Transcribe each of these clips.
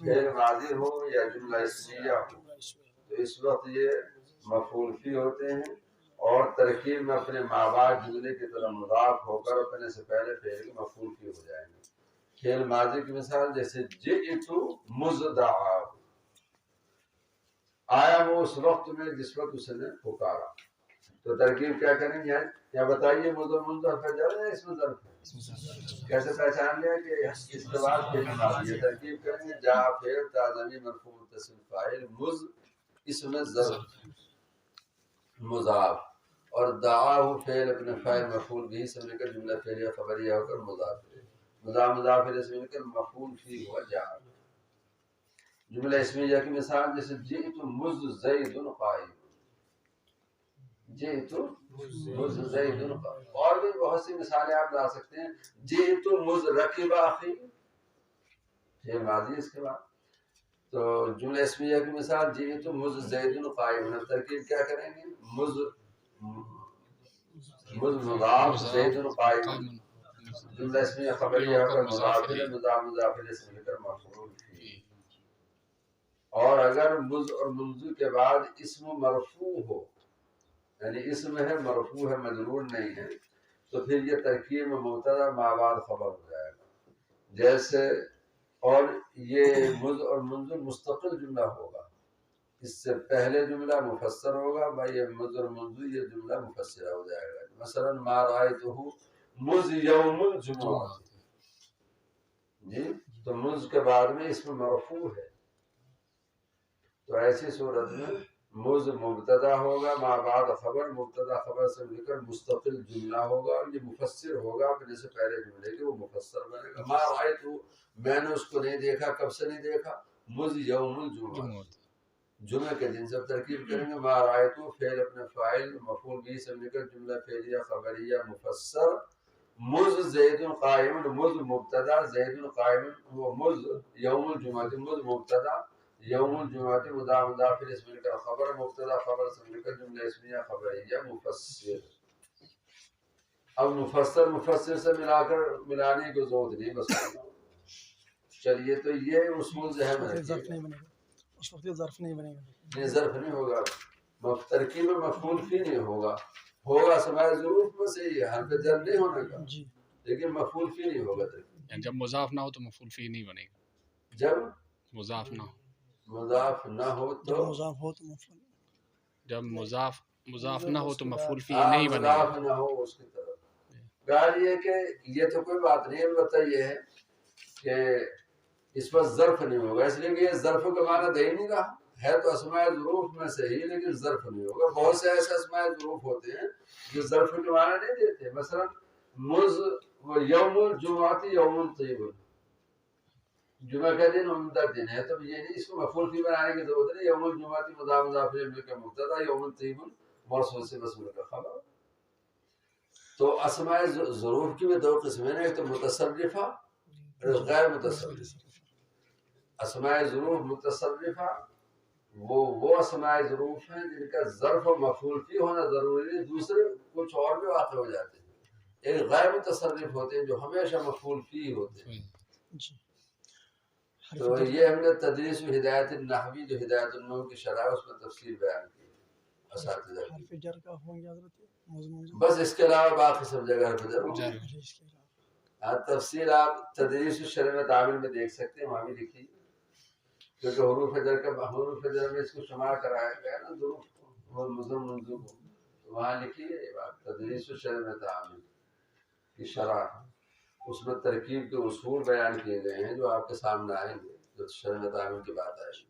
فعل ماضی ہو یا جملہ اسمیہ ہو تو اس وقت یہ مفعول فی ہوتے ہیں، اور ترکیب میں اپنے ما بعد جملے کی طرح مضاف ہو کر اپنے سے پہلے فعل کے مفعول فی ہو جائیں گے۔ فعل ماضی کی مثال جیسے جئت مزدعا، آیا وہ اس وقت میں جس وقت اس نے پکارا، تو ترکیب کیا کریں گے؟ یا بتائیے منذ حرف جر ہے اس میں ظرف ہے؟ کیسے پہچان لیا کہ اس کے بعد فعل ماضی ہے؟ ترکیب کریں گے جا فعل تا ضمیر مرفوع متصل فاعل مز اس میں ظرف مضاف، اور دعا ہو فعل اپنے فاعل مفعول بھی سے مل کر جملہ فعلیہ خبریہ ہو کر مضاف الیہ سے مل کر مفعول فی ہوا جا۔ جملہ اسمیہ کی مثال جیسے جئت مز زید قائم، جئت مز زید قائم، اور بھی بہت سی مثالیں آپ لا سکتے ہیں۔ جئت مز رکب اخی، یہ ماضی اس کے بعد۔ تو جملہ اسمیہ کی مثال جئت مز زید قائم، ترکیب کیا کریں گے؟ مز مضاف زید قائم، جملہ اسمیہ خبریہ ہو کر مضاف الیہ سے مل کر مفعول فی۔ اور اگر مز اور منذ کے بعد اسم مرفوع ہو، یعنی اسم ہے مرفوع ہے مجرور نہیں ہے، تو پھر یہ ترکیب میں مبتدا ما بعد خبر ہو جائے گا۔ جیسے اور یہ مز اور منذ مستقل جملہ ہوگا، اس سے پہلے جملہ مفسر ہوگا، بھائی یہ مز اور منذ یہ جملہ مفسرہ ہو جائے گا۔ مثلا ما رأیتہ مز یوم الجمعہ، جی تو مز کے بعد میں اسم مرفوع ہے، تو ایسی صورت میں مز مبتدا ہوگا، ما بعد خبر، مبتدا خبر سے مل کر مستقل جملہ ہوگا، اور یہ مفسر ہوگا اپنے سے پہلے جملے کے، وہ مفسر بنے گا۔ ما رأیت، میں نے اس کو نہیں دیکھا، کب سے نہیں دیکھا؟ مز یوم الجمعہ، جمعہ کے دن سے ترکیب کریں گے۔ ما رأیت فعل اپنے فاعل مفعول بھی سے مل کر جملہ فعلیہ خبریہ مفسر، مز زید قائم، مز مبتدا زید قائم، وہ مز یوم الجمعہ، مز مبتدا یوم الجمعہ مضاف الیہ سے مل کر خبر، مبتدا خبر سے مل کر جملہ اسمیہ خبریہ مفسر۔ اب مفسر سے ملانے کی ضرورت نہیں، بس چلیے تو یہ اصول ذہن میں رکھیے۔ اس وقت ظرف نہیں بنے گا، نہیں ظرف نہیں ہوگا، ترکیب میں مفعول فی نہیں ہوگا، ہوگا سماع ظروف میں سے یہ حرف جر نہیں ہونے کا، لیکن مفعول فی نہیں ہوگا ترکیب۔ جب مضاف نہ ہو تو مفعول فی نہیں بنے گا، جب مضاف نہ ہو، مضاف نہ ہو تو مضاف ہو تو مفعول، جب مضاف نہ ہو تو مفعول فی نہیں بنے گا۔ مضاف نہ ہو اس کی طرف بہرحال یہ کہ یہ تو کوئی بات نہیں، البتہ یہ ہے کہ اس پر ظرف نہیں ہوگا، اس لیے کہ یہ ظرف کا معنی دے ہی نہیں رہا ہے، تو اسماء ظروف میں سے ہی، لیکن ظرف نہیں ہوگا۔ بہت سے ایسے اسماء ظروف ہوتے ہیں جو ظرف کے معنی نہیں دیتے، مثلا مز یوم الجمعہ یوم طیب، جمعہ کا دن عمدہ دن ہے، تو یہ نہیں اس کو مفعول فی بنانے کی ضرورت نہیں، یوم الجمعہ مضاف الیہ کا مبتدا، یوم طیب موصول سے مسئول کا خبر۔ تو اسماء ظروف کی بھی دو قسمیں ہیں، ایک تو متصرفہ اور غیر متصرفہ۔ اسماء ظروف متصرفہ وہ اسماء ظروف ہیں جن کا ظرف و مفعول فی ہونا ضروری ہے، دوسرے کچھ اور بھی واقع ہو جاتے ہیں۔ ایک غیر متصرف ہوتے ہیں جو ہمیشہ مفعول فی ہوتے ہیں۔ تو یہ ہم نے تدریس و ہدایت النحوی جو ہدایت النحو کی شرح ہے اس میں تفصیل بیان کی اساتذہ کی۔ حرف جر کا ہوں گے حضرت، بس اس کے علاوہ باقی سب جگہ حرف جر ہوگا۔ تفصیل آپ تدریس الشرح میں تعامل میں دیکھ سکتے ہیں، وہاں بھی لکھی، کیونکہ حروف جر میں اس کو شمار کرایا گیا نا ظروف کو اور مضم منظور کو، وہاں لکھی ہے یہ بات تدریس الشرح میں تعامل کی شرح، اس میں ترکیب کے اصول بیان کیے گئے ہیں جو آپ کے سامنے آئیں گے جو شرح میں تعامل کی بات آئے گی۔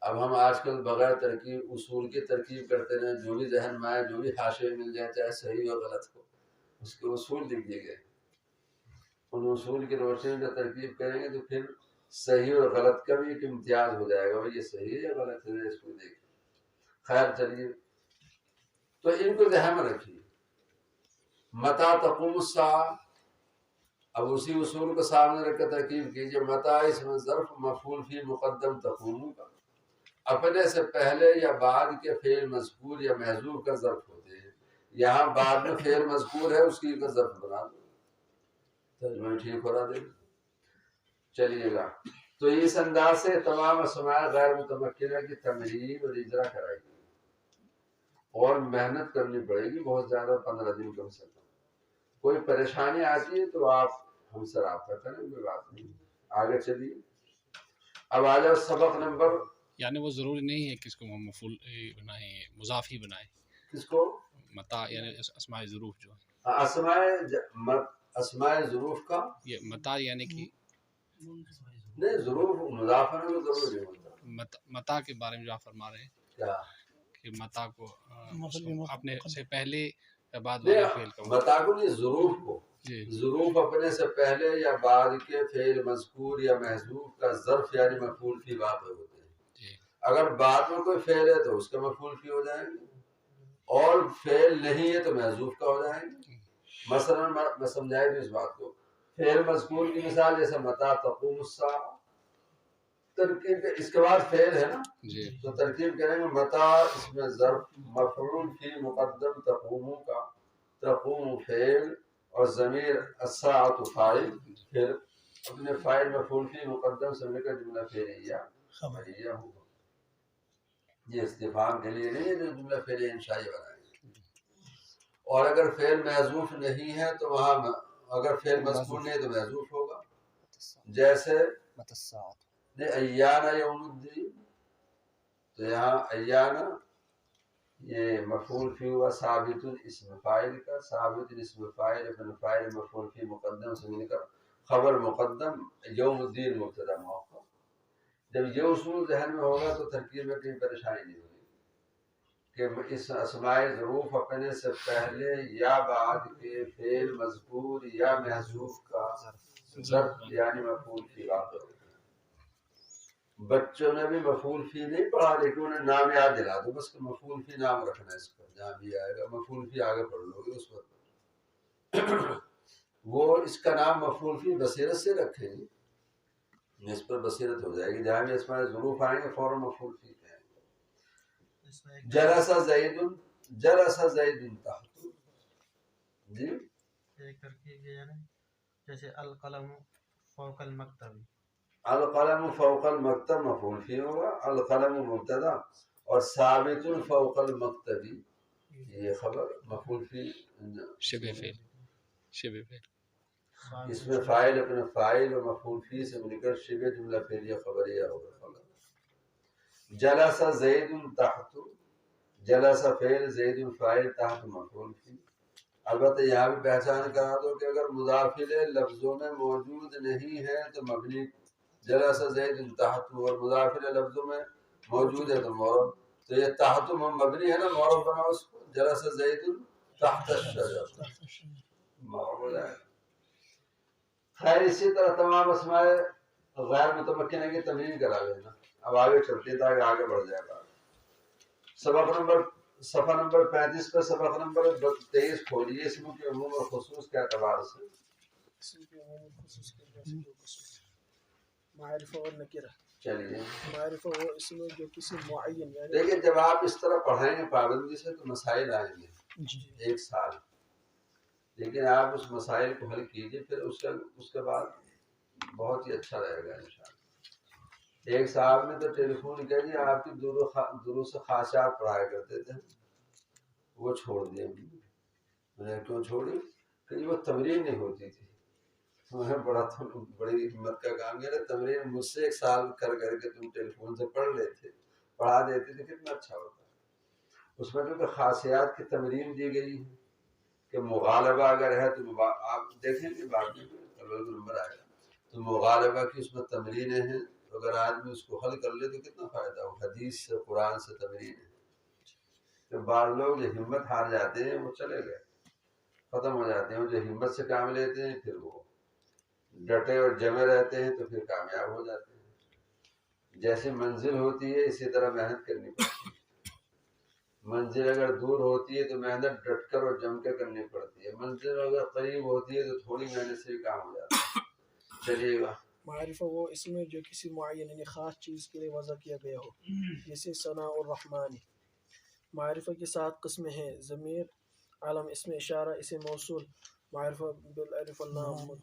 اب ہم آج کل بغیر ترکیب اصول کی ترکیب کرتے ہیں، جو بھی ذہن میں آئے، جو بھی حاشیے مل جائے، چاہے صحیح اور غلط ہو، اس کے اصول لکھ دیے گئے، ان اصول کی روشنی میں ترکیب کریں گے تو پھر صحیح اور غلط کا بھی ایک امتیاز ہو جائے گا، یہ صحیح ہے یا غلط ہے، اس کو دیکھ۔ خیر چلیے، تو ان کو ذہن میں رکھیے۔ متى تقوم الساعة، اب اسی اصول کو سامنے رکھ کر ترکیب کیجئے۔ متى اس میں ظرف مفعول فی مقدم تقوم کا، اپنے سے پہلے یا بعد کے فعل مذکور یا محذوف کا ظرف ہوتے ہیں، یہاں بعد میں فعل مذکور ہے اس کی کا ظرف بنا دو، ترجمہ ٹھیک ہو رہا دے۔ چلیے گا. تو اس انداز سے تمام اسماء غیر متمکنہ کی تمرین اور اجرا کرائے گی اور محنت کرنی پڑے گی بہت زیادہ، 15 دن کم سے کم. کوئی پریشانی آتی ہے تو آپ ہم سے رابطہ کریں، کوئی بات نہیں. آگے چلیے. اب آ جاؤ سبق نمبر. یعنی وہ ضروری نہیں ہے کہ اس کو ہم مفعول بنائیں، مضاف ہی بنائیں. کس کو؟ متا یعنی اسماء ظروف جو ہے. اسماء ظروف کا یہ متا یعنی کہ نہیں، ظروف مضاف ہونے میں ضروری نہیں ہوتا. متا کے بارے میں جو آپ فرما رہے ہیں کیا کہ متا کو مفعول اپنے سے پہلے یا بعد نہیں، والے فعل کا متا کو نہیں، ظروف کو. جی ظروف اپنے سے پہلے یا بعد کے فعل مذکور یا محذوف کا ظرف یعنی مفعول فی واقع ہوتے ہیں. جی اگر بعد میں کوئی فعل ہے تو اس کا مفعول فی ہو جائیں گے، اور فعل نہیں ہے تو محذوف کا ہو جائیں گے. مثلا میں سمجھائی دوں اس بات کو. فعل مذکور کی مثال جیسے متا تقوم الساعہ، ترکیب اس کے بعد فعل ہے نا، جی تو ترکیب کریں گے متا، اس میں ظرف مفعول فی مقدم تقوم کا، تقوم فعل اور ضمیر الساعۃ فاعل، پھر اپنے فاعل مفعول فی مقدم سے مل کر جملہ فعلیہ خبریہ ہوگا. یہ استفہام کے لیے نہیں ہے جو جملہ فعلیہ انشائی بنائیں گے. اور اگر فعل محذوف نہیں ہے تو وہاں اگر فعل مذکور نہیں ہے تو محذوف ہوگا. جیسے ایانا یوم الدین، تو یہاں ایانا یہ مفعول فی ہوا ثابت اسم فاعل کا، ثابت اسم فاعل اپنے فاعل مفعول فی مقدم سے مل کر خبر مقدم، یوم الدین مبتدا مؤخر. جب یہ اصول ذہن میں ہوگا تو ترکیب میں کوئی پریشانی نہیں ہوگی کہ اس اسماء ظروف اپنے سے پہلے یا بعد کے فعل مذکور یا محذوف کا ظرف یعنی مفعول فی واقع ہوگا. بچوں نے بھی مفعول فی نہیں پڑھا لیکن انہیں نام یاد دلا دو بس کہ مفعول فی نام رکھنا ہے اس کا، جہاں بھی آئے گا مفعول فی آگے پڑھ لو گے اس وقت. وہ اس کا نام مفعول فی بصیرت سے رکھیں گے، اس پر بصیرت ہو جائے گی. جہاں بھی اسماء ظروف آئیں گے فوراً مفعول فی کہیں گے. جلس زید، جلس زید تحت. جی ایک ترکیب یہ ہے نا، جیسے القلم فوق المکتب، القلم فوق المکتب مفعول فی ہوگا، القلم مبتدا اور ثابت فوق المکتب یہ خبر مفعول فی شبہ فعل، شبہ فعل. اس میں فاعل اپنے فاعل اور مفعول فی سے مل کر شبہ جملہ فعلیہ خبریہ ہوگا. جلس زید تحت، جلس فعل زید فاعل تحت مفعول فی. البتہ یہاں بھی پہچان کرا دو کہ اگر مضاف الیہ لفظوں میں موجود نہیں ہے تو مبنی، جلس زید تحت، اور مضاف الیہ لفظوں میں موجود ہے تو معرب. تو یہ تحت مبنی ہے نا، معرب بناؤ اس کو، جلس زید تحت الشجر معرب ہو جائے. خیر اسی طرح تمام اسماء غیر متمکنہ کی تمرین کرا لینا. اب آگے چلتے تاکہ آگے بڑھ جائے گا. سبق نمبر صفحہ نمبر 35 پر سبق نمبر 23 کھولیے. اسموں کے عموم اور خصوص کے اعتبار سے اسم کے عموم اور خصوص کے اعتبار سے دو قسم، معرفہ اور نکرہ. چلیے معرفہ وہ اسم ہے جو کسی معین یعنی دیکھیں جب آپ اس طرح پڑھائیں گے پابندی سے تو مسائل آئیں گے جی ایک سال، لیکن آپ اس مسائل کو حل کیجئے پھر اس کے بعد بہت ہی اچھا رہے گا انشاءاللہ. ایک صاحب نے تو ٹیلی فون کیا جی آپ کی دروس خاصات پڑھایا کرتے تھے، وہ چھوڑ دیے. میں نے کیوں چھوڑی؟ کہ وہ تمرین نہیں ہوتی تھی. میں بڑا بڑی ہمت کا کام کیا، تمرین مجھ سے ایک سال کر کے تم ٹیلی فون سے پڑھ لیتے، پڑھا دیتے تھے، کتنا اچھا ہوتا. اس میں کیونکہ خاصیات کی تمرین دی گئی ہے کہ مغالبہ اگر ہے تو آپ دیکھیں گے بعد میں نمبر آئے گا تو مغالبہ کی اس میں تمرینیں ہیں. اگر آدمی اس کو حل کر لے تو کتنا فائدہ ہو. حدیث سے قرآن سے تمرین ہے. تو بعض لوگ جو ہمت ہار جاتے ہیں وہ چلے گئے، ختم ہو جاتے ہیں. جو ہمت سے کام لیتے ہیں پھر وہ ڈٹے اور جمے رہتے ہیں تو پھر کامیاب ہو جاتے ہیں. جیسی منزل ہوتی ہے اسی طرح محنت کرنی پڑتی ہے. منزل اگر دور ہوتی ہے تو محنت ڈٹ کر اور جم کے کرنی پڑتی ہے. منزل اگر قریب ہوتی ہے تو تھوڑی محنت سے بھی کام ہو جاتا ہے. چلیے گا. معرفہ وہ اسم ہے جو کسی معین یعنی خاص چیز کے لیے وضع کیا گیا ہو، جیسے ثناء الرحمن. معرفہ کی 7 قسمیں ہیں: ضمیر، علم، اسم اشارہ، اسم موصول، معرفہ بالالف واللام،